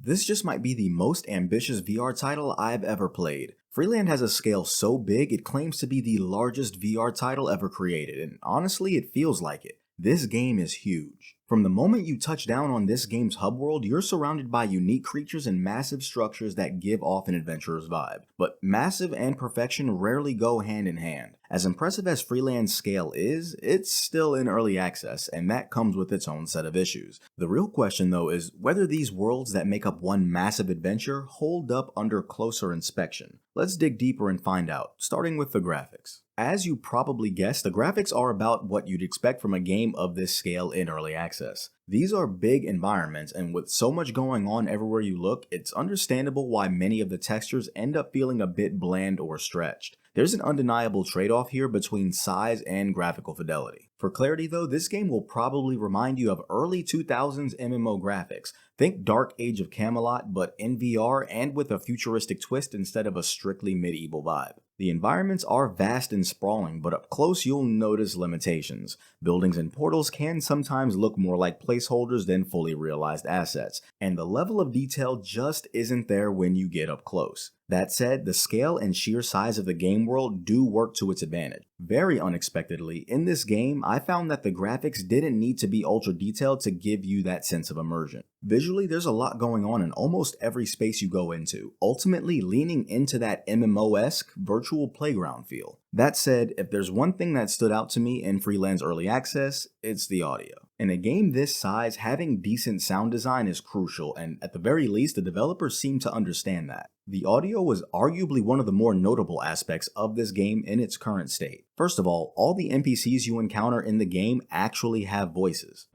This just might be the most ambitious VR title I've ever played. Freeland has a scale so big it claims to be the largest VR title ever created, and honestly it feels like it. This game is huge. From the moment you touch down on this game's hub world, you're surrounded by unique creatures and massive structures that give off an adventurer's vibe. But massive and perfection rarely go hand in hand. As impressive as Freeland's scale is, it's still in early access, and that comes with its own set of issues. The real question though is whether these worlds that make up one massive adventure hold up under closer inspection. Let's dig deeper and find out, starting with the graphics. As you probably guessed, the graphics are about what you'd expect from a game of this scale in early access. These are big environments, and with so much going on everywhere you look, it's understandable why many of the textures end up feeling a bit bland or stretched. There's an undeniable trade-off here between size and graphical fidelity. For clarity though, this game will probably remind you of early 2000s MMO graphics. Think Dark Age of Camelot, but in VR and with a futuristic twist instead of a strictly medieval vibe. The environments are vast and sprawling, but up close you'll notice limitations. Buildings and portals can sometimes look more like placeholders than fully realized assets, and the level of detail just isn't there when you get up close. That said, the scale and sheer size of the game world do work to its advantage. Very unexpectedly, in this game, I found that the graphics didn't need to be ultra detailed to give you that sense of immersion. Visually, there's a lot going on in almost every space you go into, ultimately leaning into that MMO-esque virtual playground feel. That said, if there's one thing that stood out to me in Freeland's early access, it's the audio. In a game this size, having decent sound design is crucial, and at the very least, the developers seem to understand that. The audio was arguably one of the more notable aspects of this game in its current state. First of all the NPCs you encounter in the game actually have voices.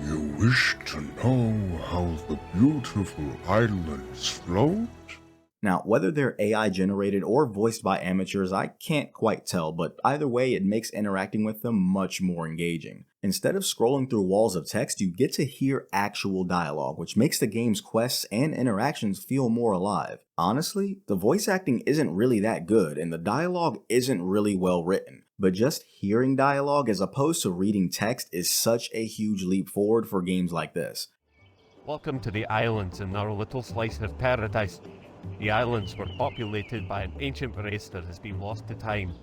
You wish to know how the beautiful islands float? Now, whether they're AI generated or voiced by amateurs, I can't quite tell, but either way, it makes interacting with them much more engaging. Instead of scrolling through walls of text, you get to hear actual dialogue, which makes the game's quests and interactions feel more alive. Honestly, the voice acting isn't really that good, and the dialogue isn't really well written. But just hearing dialogue as opposed to reading text is such a huge leap forward for games like this. Welcome to the islands in our little slice of paradise. The islands were populated by an ancient race that has been lost to time.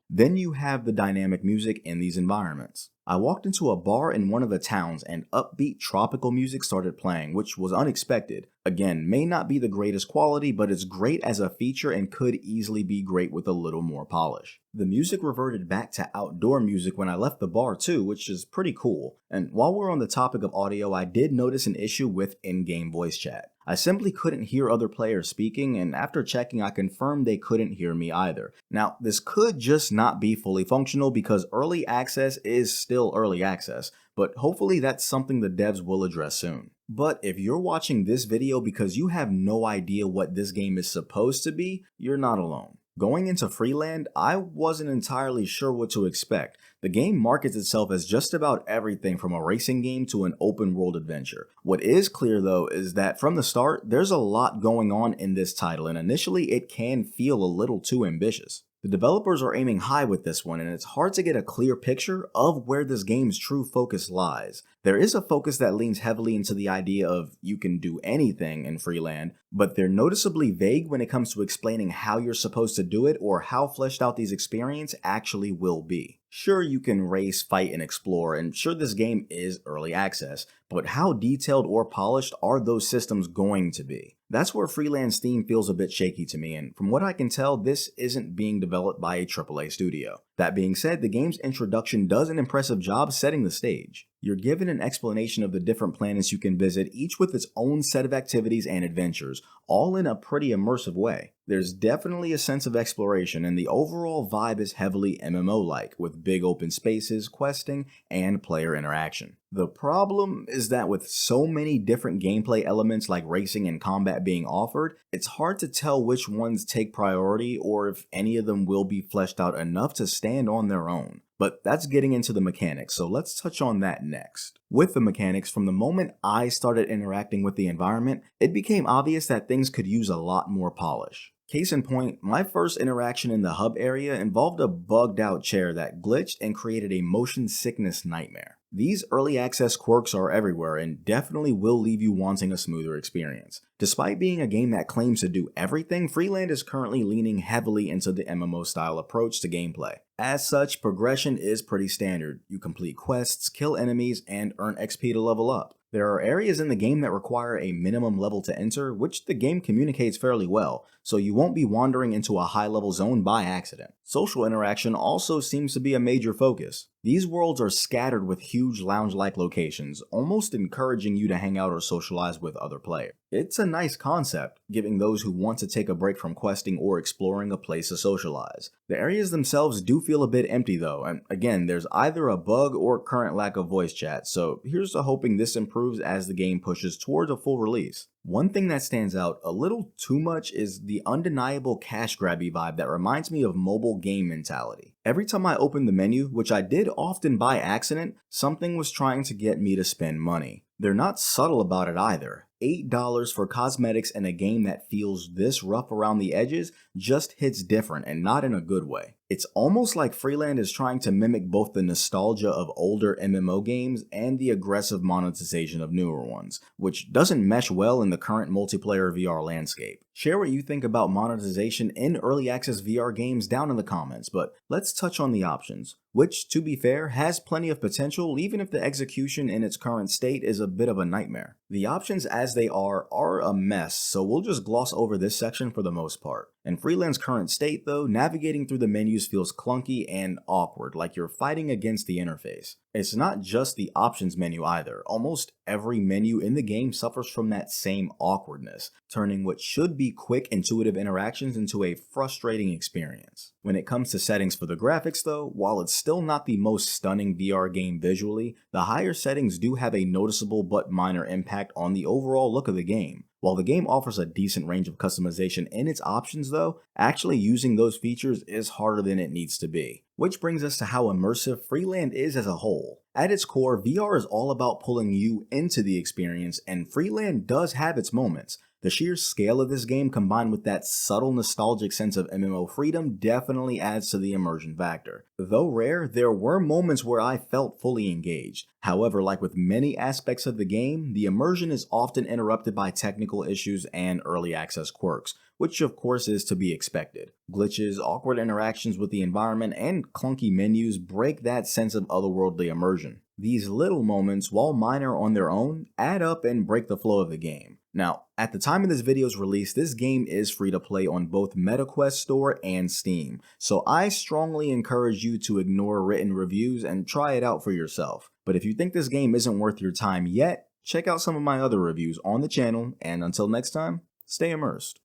Then you have the dynamic music in these environments. I walked into a bar in one of the towns and upbeat tropical music started playing, which was unexpected. Again, may not be the greatest quality, but it's great as a feature and could easily be great with a little more polish. The music reverted back to outdoor music when I left the bar too, which is pretty cool. And while we're on the topic of audio, I did notice an issue with in-game voice chat. I simply couldn't hear other players speaking, and after checking I confirmed they couldn't hear me either. Now, this could just not be fully functional because early access is still early access, but hopefully that's something the devs will address soon. But if you're watching this video because you have no idea what this game is supposed to be, you're not alone. Going into Freeland, I wasn't entirely sure what to expect. The game markets itself as just about everything from a racing game to an open world adventure. What is clear though is that from the start, there's a lot going on in this title, and initially it can feel a little too ambitious. The developers are aiming high with this one, and it's hard to get a clear picture of where this game's true focus lies. There is a focus that leans heavily into the idea of you can do anything in Freeland, but they're noticeably vague when it comes to explaining how you're supposed to do it or how fleshed out these experiences actually will be. Sure, you can race, fight, and explore, and sure this game is early access, but how detailed or polished are those systems going to be? That's where Freeland's theme feels a bit shaky to me, and from what I can tell, this isn't being developed by a AAA studio. That being said, the game's introduction does an impressive job setting the stage. You're given an explanation of the different planets you can visit, each with its own set of activities and adventures, all in a pretty immersive way. There's definitely a sense of exploration, and the overall vibe is heavily MMO-like, with big open spaces, questing, and player interaction. The problem is that with so many different gameplay elements like racing and combat being offered, it's hard to tell which ones take priority or if any of them will be fleshed out enough to stand on their own. But that's getting into the mechanics, so let's touch on that next. With the mechanics, from the moment I started interacting with the environment, it became obvious that things could use a lot more polish. Case in point, my first interaction in the hub area involved a bugged out chair that glitched and created a motion sickness nightmare. These early access quirks are everywhere and definitely will leave you wanting a smoother experience. Despite being a game that claims to do everything, Freeland is currently leaning heavily into the MMO style approach to gameplay. As such, progression is pretty standard. You complete quests, kill enemies, and earn XP to level up. There are areas in the game that require a minimum level to enter, which the game communicates fairly well, so you won't be wandering into a high-level zone by accident. Social interaction also seems to be a major focus. These worlds are scattered with huge lounge-like locations, almost encouraging you to hang out or socialize with other players. It's a nice concept, giving those who want to take a break from questing or exploring a place to socialize. The areas themselves do feel a bit empty though, and again, there's either a bug or current lack of voice chat, so here's to hoping this improves as the game pushes towards a full release. One thing that stands out a little too much is the undeniable cash grabby vibe that reminds me of mobile game mentality. Every time I opened the menu, which I did often by accident, something was trying to get me to spend money. They're not subtle about it either. $8 for cosmetics in a game that feels this rough around the edges just hits different and not in a good way. It's almost like Freeland is trying to mimic both the nostalgia of older MMO games and the aggressive monetization of newer ones, which doesn't mesh well in the current multiplayer VR landscape. Share what you think about monetization in early access VR games down in the comments, but let's touch on the options, which, to be fair, has plenty of potential even if the execution in its current state is a bit of a nightmare. The options as they are a mess, so we'll just gloss over this section for the most part. In Freeland's current state though, navigating through the menus feels clunky and awkward, like you're fighting against the interface. It's not just the options menu either. Almost every menu in the game suffers from that same awkwardness, turning what should be quick, intuitive interactions into a frustrating experience. When it comes to settings for the graphics though, while it's still not the most stunning VR game visually, the higher settings do have a noticeable but minor impact on the overall look of the game. While the game offers a decent range of customization in its options though, actually using those features is harder than it needs to be. Which brings us to how immersive Freeland is as a whole. At its core, VR is all about pulling you into the experience, and Freeland does have its moments. The sheer scale of this game combined with that subtle nostalgic sense of MMO freedom definitely adds to the immersion factor. Though rare, there were moments where I felt fully engaged. However, like with many aspects of the game, the immersion is often interrupted by technical issues and early access quirks, which of course is to be expected. Glitches, awkward interactions with the environment, and clunky menus break that sense of otherworldly immersion. These little moments, while minor on their own, add up and break the flow of the game. Now, at the time of this video's release, this game is free to play on both MetaQuest Store and Steam, so I strongly encourage you to ignore written reviews and try it out for yourself. But if you think this game isn't worth your time yet, check out some of my other reviews on the channel, and until next time, stay immersed.